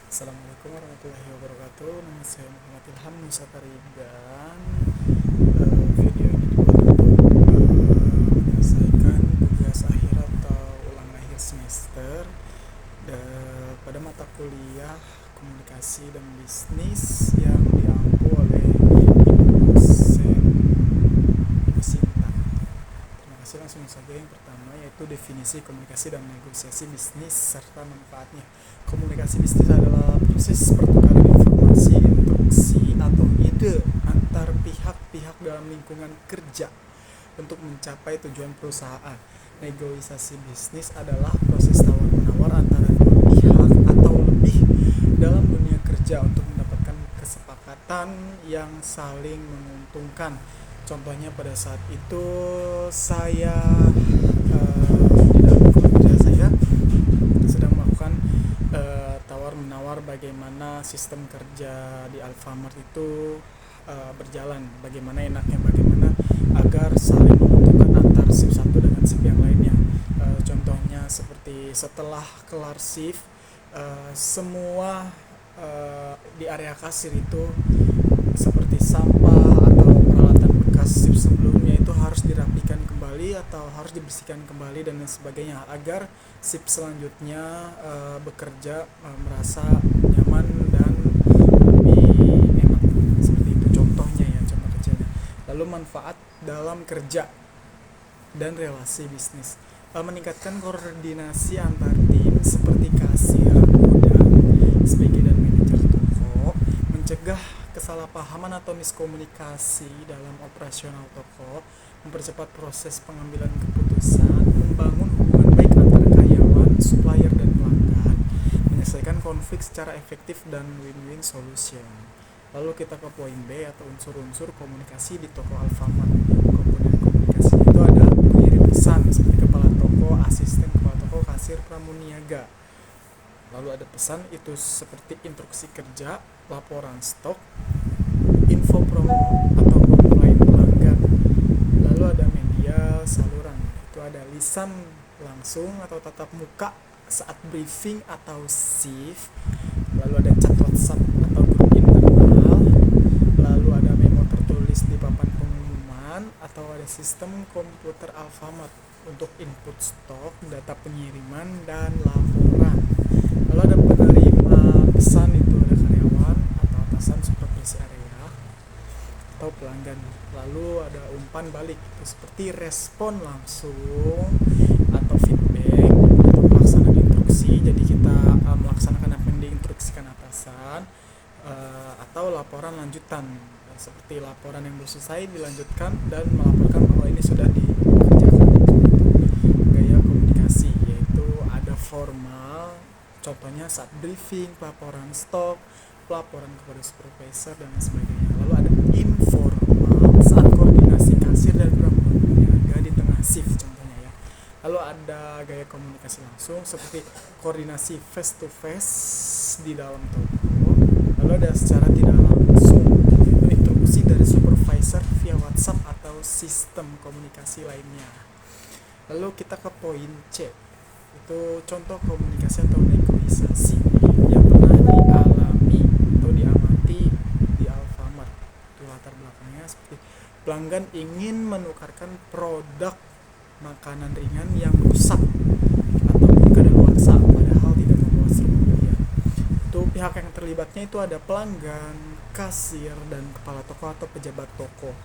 Assalamualaikum warahmatullahi wabarakatuh. Nama saya Muhammad Ilham Musa Tarigan. Video ini dibuat untuk menyelesaikan tugas akhir atau ulang akhir semester pada mata kuliah komunikasi dan bisnis yang diampu oleh Ibu dosen Ibu Sinta. Terima kasih. Langsung saja yang pertama, yaitu definisi komunikasi dan negosiasi bisnis serta manfaatnya. Komunikasi bisnis adalah proses pertukaran informasi, instruksi, atau ide antar pihak-pihak dalam lingkungan kerja untuk mencapai tujuan perusahaan. Negosiasi bisnis adalah proses tawar-menawar antara dua pihak atau lebih dalam dunia kerja untuk mendapatkan kesepakatan yang saling menguntungkan. Contohnya pada saat itu saya di dalam kerja saya sedang melakukan tawar-menawar bagaimana sistem kerja di Alfamart itu berjalan, bagaimana enaknya, bagaimana agar saling menguntungkan antar shift satu dengan shift yang lainnya. Contohnya seperti setelah kelar shift, semua di area kasir itu seperti sampah atau peralatan bekas shift sebelumnya itu harus dirapikan kembali atau harus dibersihkan kembali dan lain sebagainya agar shift selanjutnya bekerja merasa nyaman dan lebih enak. Seperti itu contohnya ya, contoh kecilnya. Lalu manfaat dalam kerja dan relasi bisnis, meningkatkan koordinasi antar tim seperti kasir, gudang, SPG dan manajer toko, mencegah kesalahpahaman atau miskomunikasi dalam operasional toko, mempercepat proses pengambilan keputusan, membangun hubungan baik antara karyawan, supplier dan pelanggan, menyelesaikan konflik secara efektif dan win-win solution. Lalu kita ke poin B atau unsur-unsur komunikasi di toko Alfamart. Komponen komunikasi itu ada pengirim pesan seperti kepala toko, asisten kepala toko, kasir, pramuniaga. Lalu ada pesan itu seperti instruksi kerja, laporan stok, info promo atau hotline pelanggan. Lalu ada media saluran, itu ada lisan langsung atau tatap muka saat briefing atau shift. Lalu ada chat WhatsApp atau grup internal. Lalu ada memo tertulis di papan pengumuman atau ada sistem komputer Alfamart untuk input stok, data pengiriman dan laporan. Lalu ada penerima pesan, itu ada karyawan atau atasan supervisi area atau pelanggan. Lalu ada umpan balik, itu seperti respon langsung atau feedback atau pelaksanaan instruksi. Jadi kita melaksanakan apa yang diinstruksikan atasan, atau laporan lanjutan seperti laporan yang belum selesai dilanjutkan dan melaporkan bahwa ini sudah dikerjakan. Gaya komunikasi yaitu ada formal, contohnya saat briefing, pelaporan stok, pelaporan kepada supervisor dan sebagainya. Lalu ada informal saat koordinasi kasir dan pramuniaga di tengah shift contohnya ya. Lalu ada gaya komunikasi langsung seperti koordinasi face to face di dalam toko. Lalu ada secara tidak langsung, yaitu instruksi dari supervisor via WhatsApp atau sistem komunikasi lainnya. Lalu kita ke poin C, itu contoh komunikasi atau negosiasi yang pernah dialami atau diamati di Alfamart. Itu latar belakangnya seperti pelanggan ingin menukarkan produk makanan ringan yang rusak ataupun kadaluarsa padahal tidak membawa sertifikat. Itu pihak yang terlibatnya itu ada pelanggan, kasir, dan kepala toko atau pejabat toko.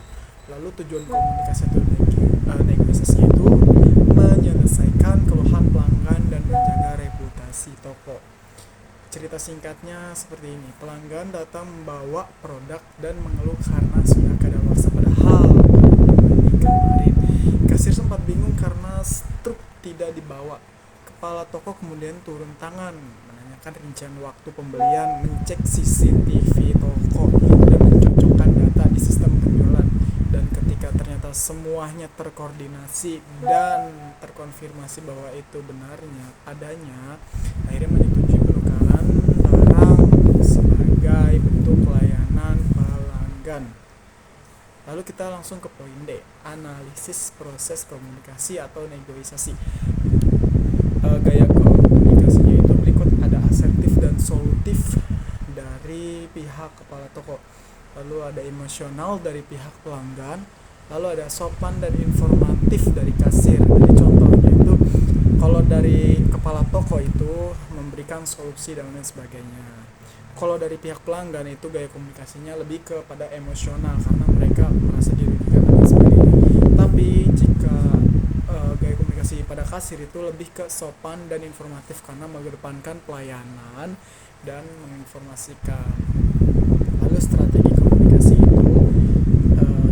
Lalu tujuan komunikasi atau negosiasi itu menyelesaikan keluhan pelanggan dan menjaga reputasi toko. Cerita singkatnya seperti ini, pelanggan datang membawa produk dan mengeluh karena sudah kadaluarsa padahal beli kemarin. Kasir sempat bingung karena struk tidak dibawa. Kepala toko kemudian turun tangan, menanyakan rincian waktu pembelian, mengecek CCTV toko, dan mencocokkan data di sistem penjualan. Dan ketika ternyata semuanya terkoordinasi dan terkonfirmasi bahwa itu benarnya adanya, akhirnya menyetujui penukaran barang sebagai bentuk pelayanan pelanggan. Lalu kita langsung ke poin D, analisis proses komunikasi atau negosiasi. Gaya komunikasinya itu berikut, ada asertif dan solutif. emotif dari pihak kepala toko, lalu ada emosional dari pihak pelanggan, lalu ada sopan dan informatif dari kasir. Jadi contohnya itu kalau dari kepala toko itu memberikan solusi dan lain sebagainya. Kalau dari pihak pelanggan itu gaya komunikasinya lebih kepada emosional karena mereka merasa dirugikan dan lain sebagainya. Tapi jika gaya komunikasi pada kasir itu lebih ke sopan dan informatif karena mengedepankan pelayanan dan menginformasikan. Lalu strategi komunikasi itu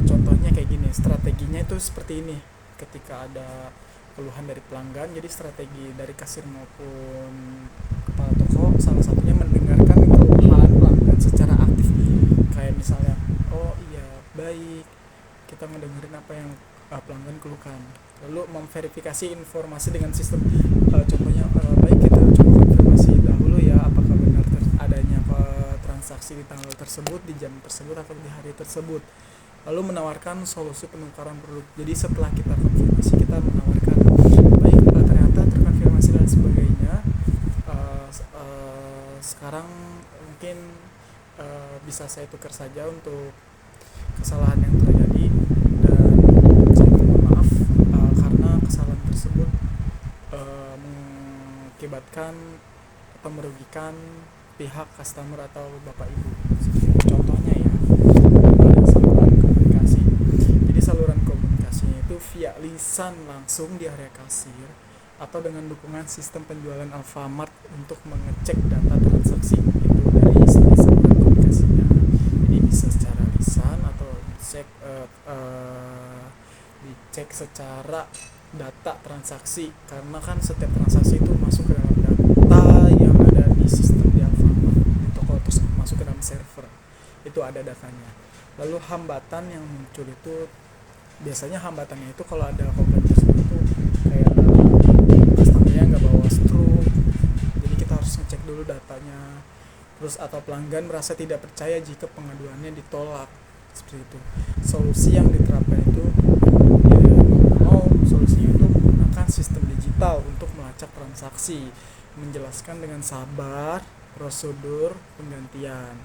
contohnya kayak gini, strateginya itu seperti ini. Ketika ada keluhan dari pelanggan, jadi strategi dari kasir maupun kepala toko salah satunya mendengarkan keluhan pelanggan secara aktif. Kayak misalnya, oh iya baik, kita mendengarin apa yang pelanggan keluhkan, lalu memverifikasi informasi dengan sistem. Contohnya, baik kita coba konfirmasi dahulu ya apakah benar adanya transaksi di tanggal tersebut, di jam tersebut atau di hari tersebut. Lalu menawarkan solusi penukaran produk. Jadi setelah kita konfirmasi, kita menawarkan, baik ternyata terkonfirmasi dan sebagainya. Sekarang mungkin bisa saya tukar saja untuk kesalahan yang terjadi, dan saya mohon maaf karena kesalahan tersebut mengakibatkan atau merugikan pihak customer atau bapak ibu. Contohnya ya, ada saluran komunikasi. Jadi saluran komunikasinya itu via lisan langsung di area kasir atau dengan dukungan sistem penjualan Alfamart untuk mengecek data transaksi itu dari saluran komunikasinya. Jadi bisa secara lisan atau dicek secara data transaksi, karena kan setiap transaksi itu masuk ke dalam data yang ada di sistem di Alfamart, di toko tersebut masuk ke dalam server, itu ada datanya. Lalu hambatan yang muncul itu biasanya hambatannya itu kalau ada komplain tersebut itu kayak customer-nya nggak bawa struk, jadi kita harus ngecek dulu datanya. Terus atau pelanggan merasa tidak percaya jika pengaduannya ditolak, seperti itu. Solusi yang diterapkan itu solusinya itu menggunakan sistem digital untuk melacak transaksi, menjelaskan dengan sabar prosedur penggantian,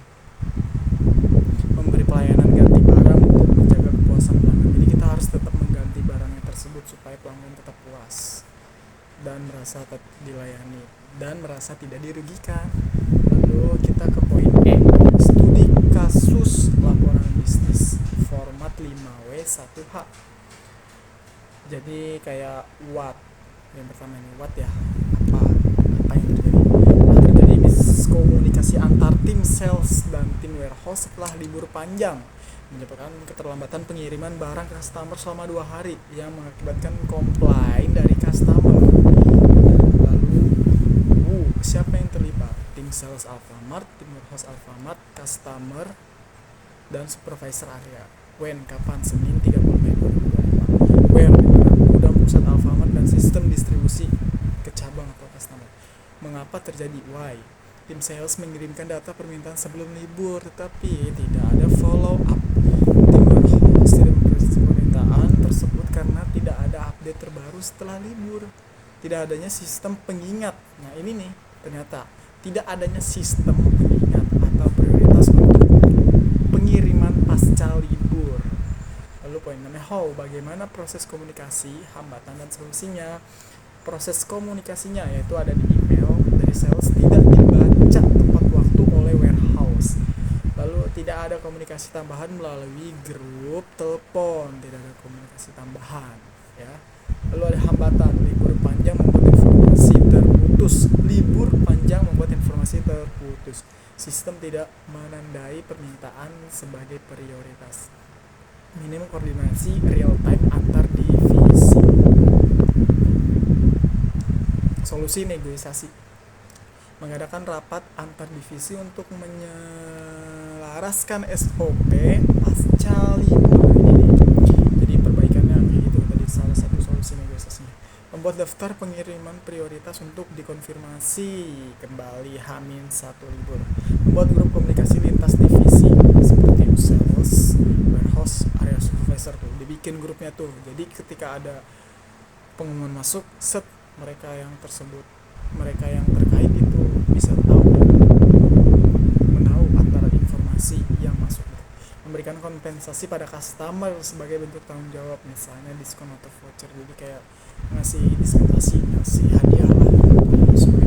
memberi pelayanan ganti barang untuk menjaga kepuasan pelanggan. Jadi kita harus tetap mengganti barangnya tersebut supaya pelanggan tetap puas dan merasa dilayani dan merasa tidak dirugikan. Lalu kita ke poin E, studi kasus laporan bisnis format 5W1H. Jadi kayak what, yang pertama ini what ya, apa yang terjadi? Terjadi miskomunikasi antar tim sales dan tim warehouse setelah libur panjang, menyebabkan keterlambatan pengiriman barang ke customer selama 2 hari yang mengakibatkan komplain dari customer. Lalu siapa yang terlibat? Tim sales Alfamart, tim warehouse Alfamart, customer, dan supervisor area. When, kapan? Senin 30 Mei 2025. Where, gudang pusat Alfamart dan sistem distribusi ke cabang atau customer. Mengapa terjadi? Why? Tim sales mengirimkan data permintaan sebelum libur, tetapi tidak ada follow up. Tim warehouse tidak memproses permintaan tersebut karena tidak ada update terbaru setelah libur. Tidak adanya sistem pengingat. Nah ini nih, ternyata tidak adanya sistem pengingat atau prioritas untuk pengiriman pasca libur. Lalu poin 6, how, bagaimana proses komunikasi, hambatan dan solusinya. Proses komunikasinya yaitu ada di email dari sales, tidak dibaca tepat waktu oleh warehouse. Lalu tidak ada komunikasi tambahan melalui grup telepon, tidak ada komunikasi tambahan ya. Lalu ada hambatan, libur panjang membuat informasi terputus. Libur panjang membuat informasi terputus. Sistem tidak menandai permintaan sebagai prioritas. Minim koordinasi real time antar divisi. Solusi negosiasi. Mengadakan rapat antar divisi untuk menyelaraskan SOP pasca libur ini. Jadi perbaikannya kayak gitu, tadi salah satu solusi negosiasinya. Membuat daftar pengiriman prioritas untuk dikonfirmasi kembali H-1 libur. Membuat grup komunikasi lintas divisi seperti sales, warehouse, area supervisor tuh, dibikin grupnya tuh. Jadi ketika ada pengumuman masuk, mereka yang terkait itu bisa tahu memberikan kompensasi pada customer sebagai bentuk tanggung jawab, misalnya diskon atau voucher. Jadi kayak ngasih dispensasi, ngasih hadiah lah sebagai